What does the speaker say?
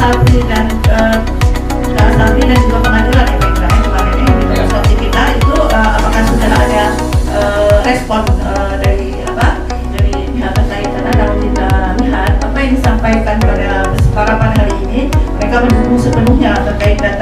Asabri dan juga pengadilan ya Pak Indra kemarin ini di instruksi kita itu apakah sudah ada respon dari pihak terkait, karena kalau kita lihat apa yang disampaikan pada kesepakatan hari ini mereka mendukung sepenuhnya terkait data